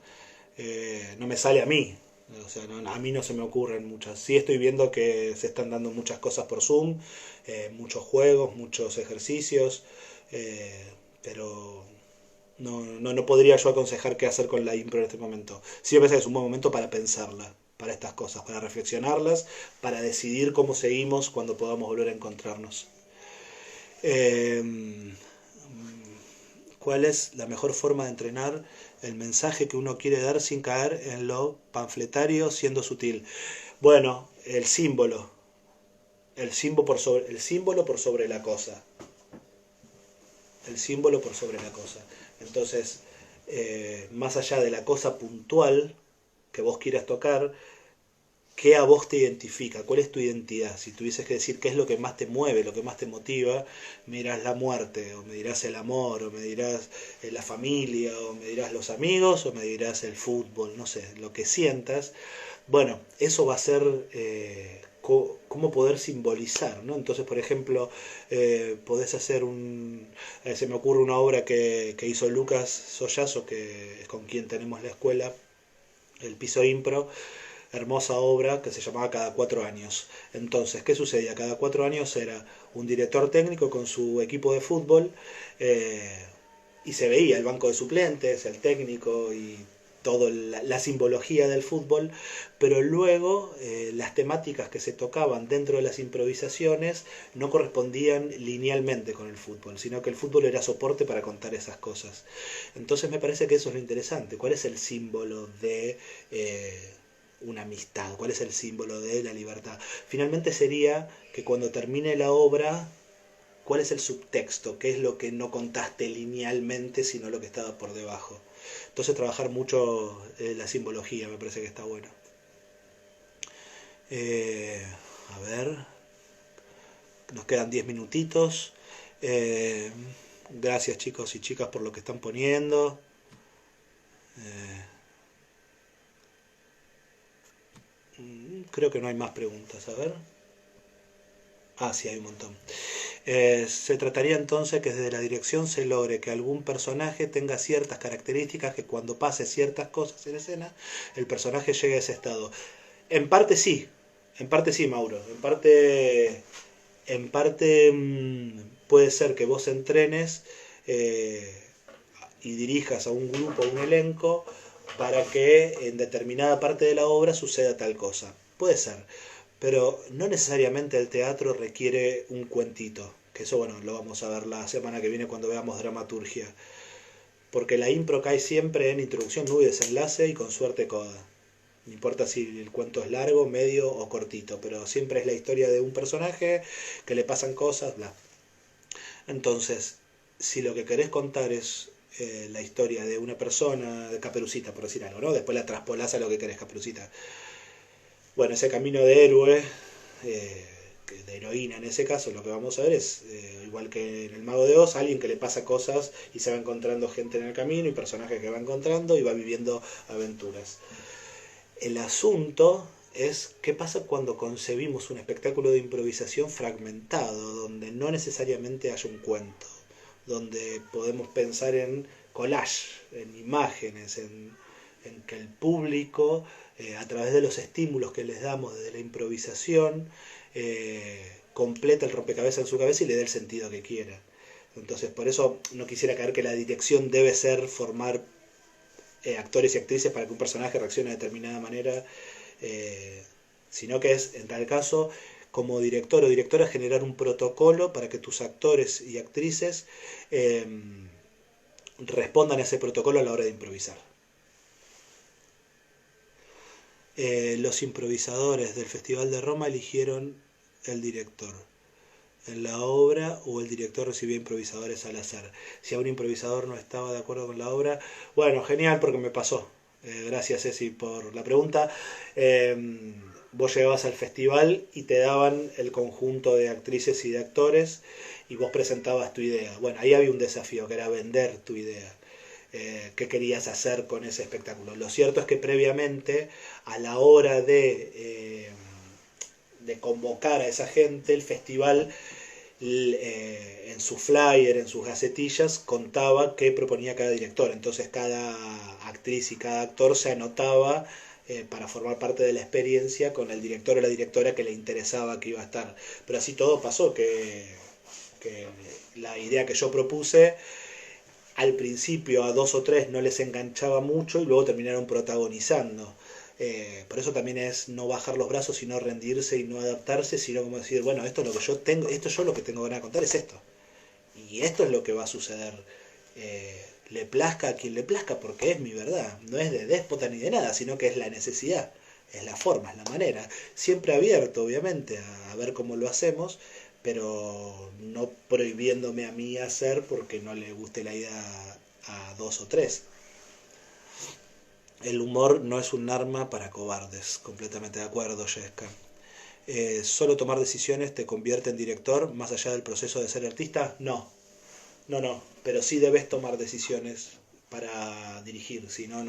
No me sale a mí, o sea, a mí no se me ocurren muchas. Sí estoy viendo que se están dando muchas cosas por Zoom, muchos juegos, muchos ejercicios, pero No podría yo aconsejar qué hacer con la impro en este momento. Sí me parece que es un buen momento para pensarla, para estas cosas, para reflexionarlas, para decidir cómo seguimos cuando podamos volver a encontrarnos. Eh, ¿Cuál es la mejor forma de entrenar el mensaje que uno quiere dar sin caer en lo panfletario, siendo sutil? Bueno, el símbolo por sobre la cosa. El símbolo por sobre la cosa. Entonces, más allá de la cosa puntual que vos quieras tocar, ¿qué a vos te identifica? ¿Cuál es tu identidad? Si tuvieses que decir qué es lo que más te mueve, lo que más te motiva, me dirás la muerte, o me dirás el amor, o me dirás la familia, o me dirás los amigos, o me dirás el fútbol, no sé, lo que sientas. Bueno, eso va a ser cómo poder simbolizar, ¿no? Entonces, por ejemplo, podés hacer se me ocurre una obra que hizo Lucas Sollazo, que es con quien tenemos la escuela, el Piso Impro, hermosa obra que se llamaba Cada 4 años. Entonces, ¿qué sucedía? Cada 4 años era un director técnico con su equipo de fútbol, eh, y se veía el banco de suplentes, el técnico y toda la simbología del fútbol, pero luego las temáticas que se tocaban dentro de las improvisaciones no correspondían linealmente con el fútbol, sino que el fútbol era soporte para contar esas cosas. Entonces me parece que eso es lo interesante. ¿Cuál es el símbolo de una amistad? ¿Cuál es el símbolo de la libertad? Finalmente sería que cuando termine la obra, ¿cuál es el subtexto? ¿Qué es lo que no contaste linealmente, sino lo que estaba por debajo? Entonces trabajar mucho la simbología me parece que está bueno. Eh, a ver, nos quedan 10 minutitos. Eh, Gracias chicos y chicas por lo que están poniendo. Creo que no hay más preguntas. A ver. Ah, sí, hay un montón. Se trataría entonces que desde la dirección se logre que algún personaje tenga ciertas características que cuando pase ciertas cosas en escena, el personaje llegue a ese estado. En parte sí, Mauro. En parte puede ser que vos entrenes y dirijas a un grupo, a un elenco, para que en determinada parte de la obra suceda tal cosa. Puede ser, pero no necesariamente el teatro requiere un cuentito, que eso bueno, lo vamos a ver la semana que viene cuando veamos dramaturgia, porque la impro cae siempre en introducción, nudo y desenlace y con suerte coda. No importa si el cuento es largo, medio o cortito, pero siempre es la historia de un personaje que le pasan cosas, bla. Entonces, si lo que querés contar es la historia de una persona, de Caperucita, por decir algo, ¿no? Después la traspolás a lo que querés, Caperucita. Bueno, ese camino de héroe, eh, de heroína en ese caso, lo que vamos a ver es, igual que en El Mago de Oz, alguien que le pasa cosas y se va encontrando gente en el camino y personajes que va encontrando y va viviendo aventuras. El asunto es qué pasa cuando concebimos un espectáculo de improvisación fragmentado, donde no necesariamente haya un cuento, donde podemos pensar en collage, en imágenes, en que el público, a través de los estímulos que les damos desde la improvisación, completa el rompecabezas en su cabeza y le dé el sentido que quiera. Entonces, por eso no quisiera caer que la dirección debe ser formar actores y actrices para que un personaje reaccione de determinada manera, sino que es, en tal caso, como director o directora, generar un protocolo para que tus actores y actrices respondan a ese protocolo a la hora de improvisar. Los improvisadores del Festival de Roma eligieron el director en la obra o el director recibía improvisadores al azar. Si a un improvisador no estaba de acuerdo con la obra, bueno, genial porque me pasó. Gracias Ceci por la pregunta. Vos llegabas al festival y te daban el conjunto de actrices y de actores y vos presentabas tu idea. Bueno, ahí había un desafío que era vender tu idea. Qué querías hacer con ese espectáculo. Lo cierto es que previamente, a la hora de convocar a esa gente, el festival en su flyer, en sus gacetillas, contaba qué proponía cada director. Entonces cada actriz y cada actor se anotaba para formar parte de la experiencia con el director o la directora que le interesaba que iba a estar. Pero así todo pasó, que la idea que yo propuse al principio a 2 o 3 no les enganchaba mucho y luego terminaron protagonizando. Por eso también es no bajar los brazos y no rendirse y no adaptarse, sino como decir, bueno, esto es lo que yo tengo, esto yo lo que tengo ganas de contar es esto. Y esto es lo que va a suceder. Le plazca a quien le plazca porque es mi verdad. No es de déspota ni de nada, sino que es la necesidad, es la forma, es la manera. Siempre abierto, obviamente, a ver cómo lo hacemos, pero no prohibiéndome a mí hacer porque no le guste la idea a 2 o 3. El humor no es un arma para cobardes, completamente de acuerdo, Jessica. ¿Solo tomar decisiones te convierte en director más allá del proceso de ser artista? No, no, pero sí debes tomar decisiones para dirigir, si no,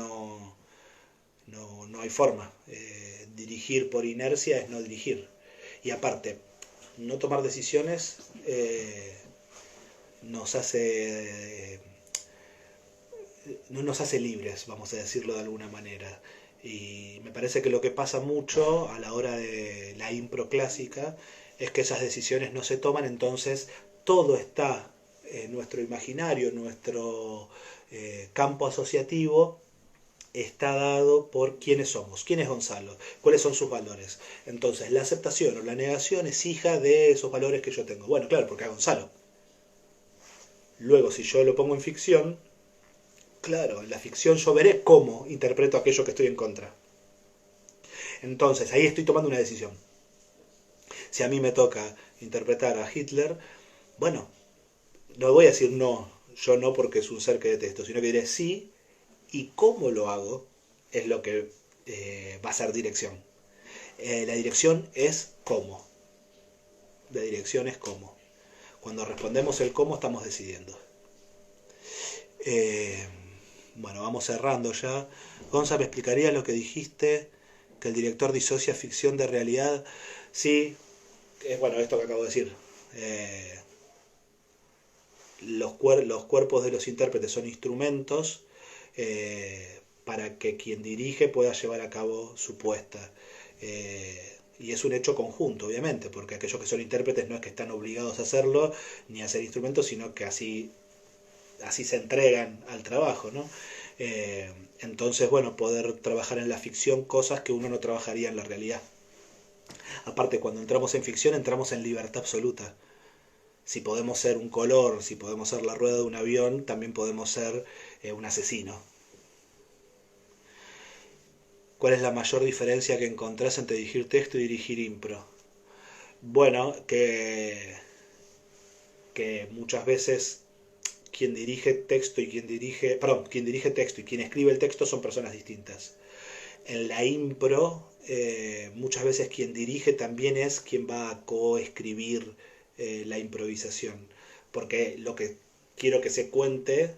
no hay forma. Dirigir por inercia es no dirigir. Y aparte, no tomar decisiones nos hace no nos hace libres, vamos a decirlo de alguna manera. Y me parece que lo que pasa mucho a la hora de la impro clásica es que esas decisiones no se toman, entonces todo está en nuestro imaginario, en nuestro campo asociativo, está dado por quiénes somos, quién es Gonzalo, cuáles son sus valores. Entonces la aceptación o la negación es hija de esos valores que yo tengo. Bueno, claro, porque es Gonzalo. Luego, si yo lo pongo en ficción, claro, en la ficción yo veré cómo interpreto aquello que estoy en contra. Entonces, ahí estoy tomando una decisión. Si a mí me toca interpretar a Hitler, bueno, no voy a decir no, yo no porque es un ser que detesto, sino que diré sí, y cómo lo hago es lo que va a ser dirección. La dirección es cómo. La dirección es cómo. Cuando respondemos el cómo estamos decidiendo. Bueno, vamos cerrando ya. Gonza, ¿me explicarías lo que dijiste? Que el director disocia ficción de realidad. Sí, bueno, esto que acabo de decir. Los cuerpos de los intérpretes son instrumentos para que quien dirige pueda llevar a cabo su puesta. Y es un hecho conjunto, obviamente, porque aquellos que son intérpretes no es que están obligados a hacerlo ni a ser instrumentos, sino que así se entregan al trabajo, ¿no? Entonces, bueno, poder trabajar en la ficción cosas que uno no trabajaría en la realidad. Aparte, cuando entramos en ficción, entramos en libertad absoluta. Si podemos ser un color, si podemos ser la rueda de un avión, también podemos ser un asesino. ¿Cuál es la mayor diferencia que encontrás entre dirigir texto y dirigir impro? Bueno, que muchas veces quien dirige texto y quien dirige texto y quien escribe el texto son personas distintas. En la impro, muchas veces quien dirige también es quien va a coescribir la improvisación, porque lo que quiero que se cuente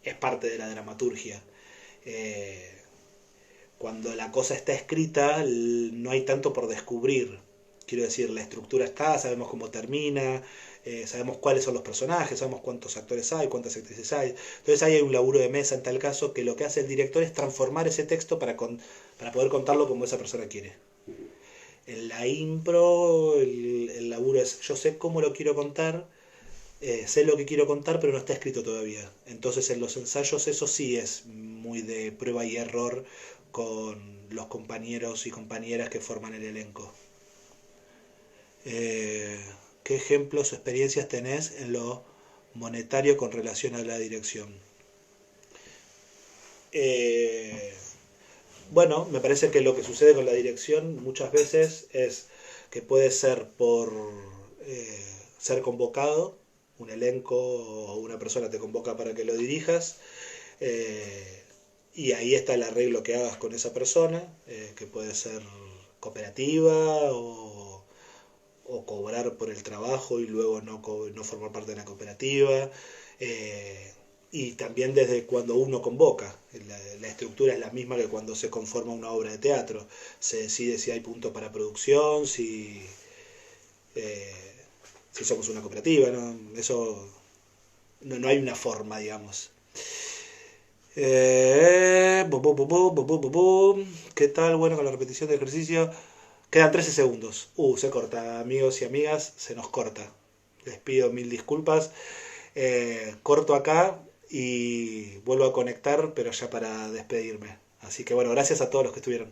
es parte de la dramaturgia. Cuando la cosa está escrita, no hay tanto por descubrir. Quiero decir, la estructura está, sabemos cómo termina, sabemos cuáles son los personajes, sabemos cuántos actores hay, cuántas actrices hay. Entonces ahí hay un laburo de mesa en tal caso que lo que hace el director es transformar ese texto para poder contarlo como esa persona quiere. En la impro el laburo es, yo sé cómo lo quiero contar, sé lo que quiero contar, pero no está escrito todavía. Entonces en los ensayos eso sí es muy de prueba y error con los compañeros y compañeras que forman el elenco. ¿Qué ejemplos o experiencias tenés en lo monetario con relación a la dirección? Bueno, me parece que lo que sucede con la dirección muchas veces es que puede ser por ser convocado, un elenco o una persona te convoca para que lo dirijas, y ahí está el arreglo que hagas con esa persona, que puede ser cooperativa o cobrar por el trabajo y luego no formar parte de la cooperativa. Y también desde cuando uno convoca, la estructura es la misma que cuando se conforma una obra de teatro. Se decide si hay punto para producción, si somos una cooperativa, ¿no? Eso no hay una forma, digamos. ¿Qué tal? Bueno, con la repetición del ejercicio. Quedan 13 segundos. Se corta, amigos y amigas, se nos corta. Les pido mil disculpas. Corto acá y vuelvo a conectar, pero ya para despedirme. Así que bueno, gracias a todos los que estuvieron.